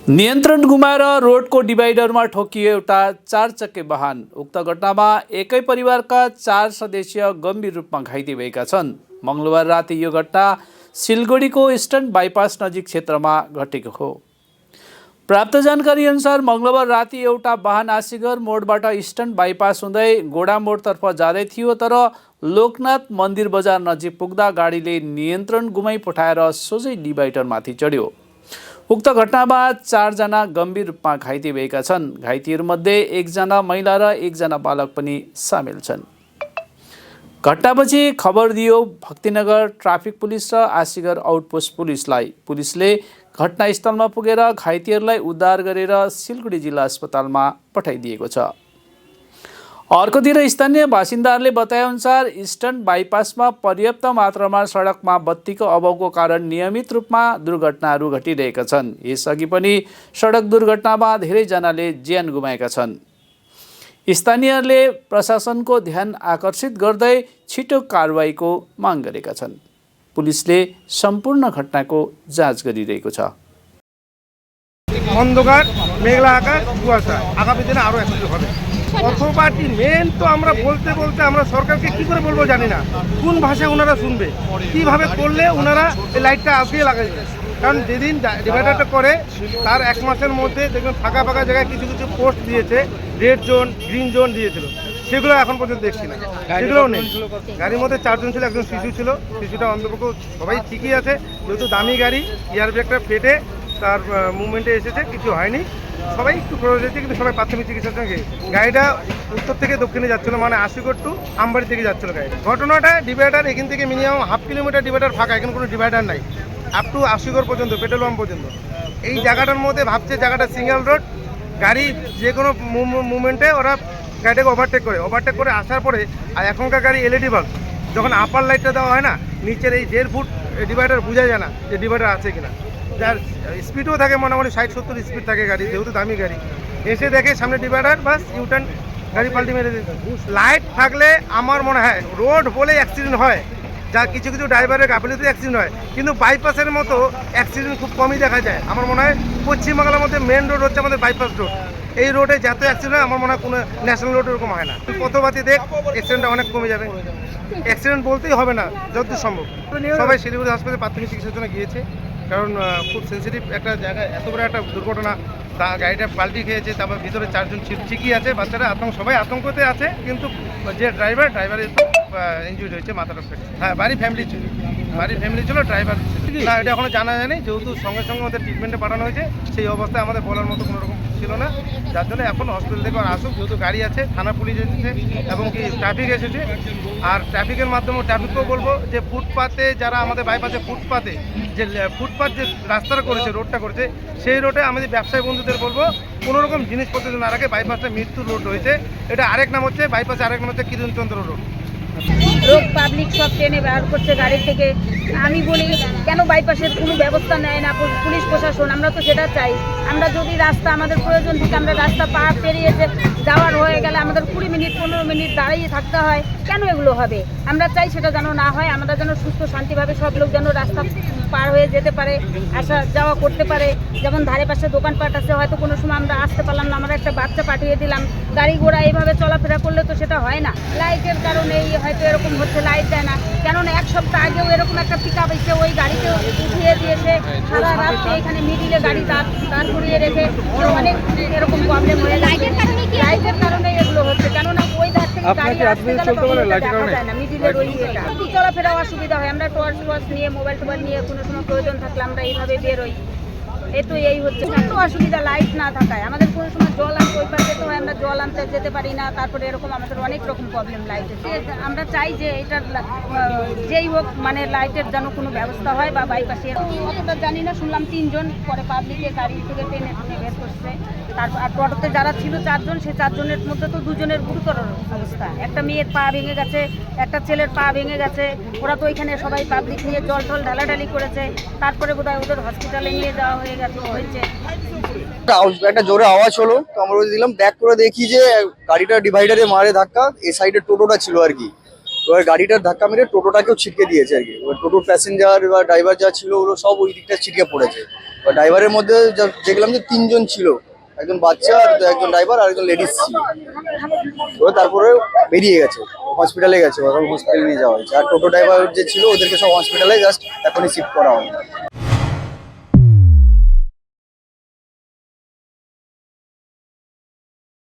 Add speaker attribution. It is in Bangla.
Speaker 1: नियन्त्रण गुमाएर रोडको डिभाइडरमा ठोकियो एउटा 4 चक्के वाहन। उक्त घटनामा एकै परिवारका 4 सदस्य गम्भीर रूपमा घाइते भएका छन्। मंगलबार राति यो घटना सिलगढीको इस्टर्न बाइपास नजिक क्षेत्रमा घटेको हो। प्राप्त जानकारी अनुसार मंगलबार राति एउटा वाहन आशीगर मोडबाट इस्टर्न बाइपास हुँदै गोडा मोडतर्फ जाँदै थियो, तर लोकनाथ मन्दिर बजार नजिक पुग्दा गाडीले नियन्त्रण गुमाई पठाएर सोझै डिभाइडरमाथि चढ्यो। उक्त घटनामा 4 जना गम्भीर रूपमा घाइते भएका छन्। घाइतेहरूमध्ये 1 जना महिला र 1 जना बालक पनि सामेल छन्। घटनापछि खबर दियो भक्तिनगर ट्राफिक पुलिस र आशीगर आउटपोस्ट पुलिसलाई। पुलिसले घटनास्थलमा पुगेर घाइतेहरूलाई उद्धार गरेर सिलगढी जिल्ला अस्पतालमा पठाइदिएको छ। अर्कोतिर स्थानीय बासिन्दाहरूले बताएअनुसार इस्टर्न बाइपासमा पर्याप्त मात्रामा सडकमा बत्तीको अभावको कारण नियमित रूपमा दुर्घटनाहरू घटिरहेका छन्। यसअघि पनि सडक दुर्घटनामा धेरैजनाले ज्यान गुमाएका छन्। स्थानीयहरूले प्रशासनको ध्यान आकर्षित गर्दै छिटो कारबाहीको माग गरेका छन्। पुलिसले सम्पूर्ण घटनाको जाँच गरिरहेको छ।
Speaker 2: অন্ধকার মেঘলা আকাশ কুয়াশা আগামী দিনে আরো অ্যাক্সিডেন্ট হবে অথবা মেন তো আমরা বলতে বলতে আমরা সরকারকে কি করে বলবো জানি না, কোন ভাষায় ওনারা শুনবে, কিভাবে করলে ওনারা এই লাইটটা আজকে লাগাইবে। কারণ যেদিন ডিভাইডারটা করে তার 1 মাসের মধ্যে দেখবেন ফাঁকা ফাঁকা জায়গায় কিছু কিছু পোস্ট দিয়েছে, রেড জোন গ্রিন জোন দিয়েছিল, সেগুলো এখন পর্যন্ত দেখছি না, সেগুলোও নেই। গাড়ির মধ্যে 4 জন ছিল, একজন শিশু ছিল, শিশুটা অন্তপক্ষ সবাই ঠিকই আছে, যেহেতু দামি গাড়ি এয়ার ব্রেকটা ফেটে তার মুভমেন্টে এসেছে, কিছু হয়নি, সবাই একটু খরচ হয়েছে, কিন্তু সবাই প্রাথমিক চিকিৎসার সঙ্গে। গাড়িটা উত্তর থেকে দক্ষিণে যাচ্ছিল, মানে আশিগড় টু আমবাড়ি থেকে যাচ্ছিল গাড়ি। ঘটনাটা ডিভাইডার এখান থেকে মিনিমাম হাফ কিলোমিটার ডিভাইডার ফাঁকা, এখানে কোনো ডিভাইডার নাই, আপ টু আশিগড় পর্যন্ত পেট্রোল পাম্প পর্যন্ত। এই জায়গাটার মধ্যে ভাবছে জায়গাটা সিঙ্গেল রোড, গাড়ি যে কোনো মুভমেন্টে ওরা গাড়িটাকে ওভারটেক করে আসার পরে, আর এখনকার গাড়ি এলইডি বাল্ব, যখন আপার লাইটটা দেওয়া হয় না, নিচের এই 1.5 ফুট ডিভাইডার বোঝা যায় না যে ডিভাইডার আছে কিনা। যার স্পিডও থাকে মোটামুটি 60-70 স্পিড থাকে গাড়ি, যেহেতু দামি গাড়ি, এসে দেখে সামনে ডিভাইডার, বাস ইউটার্ন গাড়ি পাল্টি মেরে দিচ্ছে। লাইট থাকলে আমার মনে হয় রোড বলে অ্যাক্সিডেন্ট হয়, যা কিছু কিছু ড্রাইভারের গাফিলতিতে অ্যাক্সিডেন্ট হয়, কিন্তু বাইপাসের মতো অ্যাক্সিডেন্ট খুব কমই দেখা যায়। আমার মনে হয় পশ্চিমবাংলার মধ্যে মেন রোড হচ্ছে আমাদের বাইপাস রোড, এই রোডে যত অ্যাক্সিডেন্ট হয় আমার মনে হয় কোনো ন্যাশনাল রোড এরকম হয় না। পথবাতি দেখ অ্যাক্সিডেন্টটা অনেক কমে যাবে। অ্যাক্সিডেন্ট বলতেই হবে না, যতদূর সম্ভব সবাই শিলিগুড়ি হাসপাতালে প্রাথমিক চিকিৎসার জন্য গিয়েছে, কারণ খুব সেন্সিটিভ একটা জায়গায় এত বড় একটা দুর্ঘটনা। গাড়িটা পাল্টি খেয়েছে, তারপর ভিতরে 4 জন ঠিকই আছে, বাচ্চারা সবাই আতঙ্কতে আছে, কিন্তু যে ড্রাইভারের ইনজুরি হয়েছে, মাথাটা ফেটে। হ্যাঁ, বাড়ির ফ্যামিলি ছিল, ড্রাইভার না, এটা এখনো জানা যায়নি, যেহেতু সঙ্গে সঙ্গে আমাদের ট্রিটমেন্টে পাঠানো হয়েছে, সেই অবস্থায় আমাদের বলার মতো কোনো রকম ছিল না, যার জন্য এখন হসপিটাল থেকে আসুক, যেহেতু গাড়ি আছে, থানা পুলিশ এসেছে এবং কি ট্রাফিক এসেছে। আর ট্রাফিকের মাধ্যমে ট্রাফিককেও বলবো যে ফুটপাতে যারা আমাদের বাইপাসে ফুটপাত যে রাস্তাটা করেছে, রোডটা করেছে, সেই রোডে আমাদের ব্যবসায়ী বন্ধুদের বলবো কোনো রকম জিনিসপত্র না রাখে। বাইপাসটা মৃত্যুর রোড রয়েছে, এটা আরেক নাম হচ্ছে বাইপাসে, আরেক নাম হচ্ছে কিরণচন্দ্র রোড।
Speaker 3: লোক পাবলিক সব ট্রেনে বার করছে গাড়ি থেকে। আমি বলি কেন বাইপাসের কোনো ব্যবস্থা নেয় না পুলিশ প্রশাসন? আমরা তো সেটা চাই। আমরা যদি রাস্তা আমাদের প্রয়োজন থেকে আমরা রাস্তা পার পেরিয়ে যাওয়ার হয়ে গেলে আমাদের 20 মিনিট 15 মিনিট দাঁড়িয়ে থাকতে হয়, কেন এগুলো হবে? আমরা চাই সেটা যেন না হয়, আমরা যেন সুস্থ শান্তিভাবে সব লোক যেন রাস্তা পার হয়ে যেতে পারে, আসা যাওয়া করতে পারে। যেমন ধারে পাশে দোকানপাট আছে, হয়তো কোনো সময় আমরা আসতে পারলাম না, আমরা একটা বাচ্চা পাঠিয়ে দিলাম, গাড়ি ঘোড়া এইভাবে চলাফেরা করলে তো সেটা হয় না। লাইটের কারণেই হয়তো এরকম হচ্ছে, লাইট দেয় না। কেননা 1 সপ্তাহ আগেও এরকম একটা পিকআপ এসে ওই গাড়িতে উঠিয়ে দিয়েছে, সারা রাত্রে এখানে মিডিলে গাড়ি দাঁড় করিয়ে রেখে অনেক এরকম প্রবলেম হয়ে লাইটের কারণে এগুলো হচ্ছে। কেননা ওই ধার থেকে গাড়ি আসতে গেলে দেখা যায় না, মিডিলের ওই এটা চলাফেরা অসুবিধা হয়। আমরা টর্চ নিয়ে মোবাইল নিয়ে কোনো সময় প্রয়োজন থাকলে আমরা এইভাবে বেরোই, এই হচ্ছে একটু অসুবিধা লাইট না থাকায়। আমাদের কোনো সময় জল আনতে ওই পাশে যেতে হয়, আমরা জল আনতে যেতে পারি না, তারপরে এরকম আমাদের অনেক রকম প্রবলেম লাইটের। আমরা চাই যে এটার যেই হোক মানে লাইটের যেন কোনো ব্যবস্থা হয় বা বাইপাসে। অতটা জানি না, শুনলাম 3 জন, পরে পাবলিকে গাড়ি থেকে টেনে বের করছে। তারপর আর টোটোতে যারা ছিল 4 জন, সেই 4 জনের মধ্যে তো 2 জনের গুরুতর অবস্থা। একটা মেয়ের পা ভেঙে গেছে, একটা ছেলের পা ভেঙে গেছে। ওরা তো ওইখানে সবাই পাবলিক নিয়ে জল ঢালাঢালি করেছে, তারপরে বোধহয় ওদের হসপিটালে নিয়ে যাওয়া হয়েছে।
Speaker 4: একটা জোরে আওয়াজ হলো, তো আমরা দিলাম ব্যাক করে দেখি যে গাড়িটা ডিভাইডারে মারে ধাক্কা, এই সাইডে টোটোটা ছিল আর কি। এবার গাড়িটার ধাক্কা মেরে টোটোটাকেও ছিটকে দিয়েছে আর কি। এবার টোটোর প্যাসেঞ্জার বা ড্রাইভার যা ছিল ওগুলো সব ওই দিকটা ছিটকে পড়েছে। ড্রাইভারের মধ্যে দেখলাম যে 3 জন ছিল, একজন বাচ্চা আর একজন ড্রাইভার আর একজন লেডিস ছিল। তারপরে বেরিয়ে গেছে, হসপিটালে গেছে, হসপিটালে নিয়ে যাওয়া হয়েছে। আর টোটো ড্রাইভার যে ছিল ওদেরকে সব হসপিটালে জাস্ট এখনই শিফট করা হয়।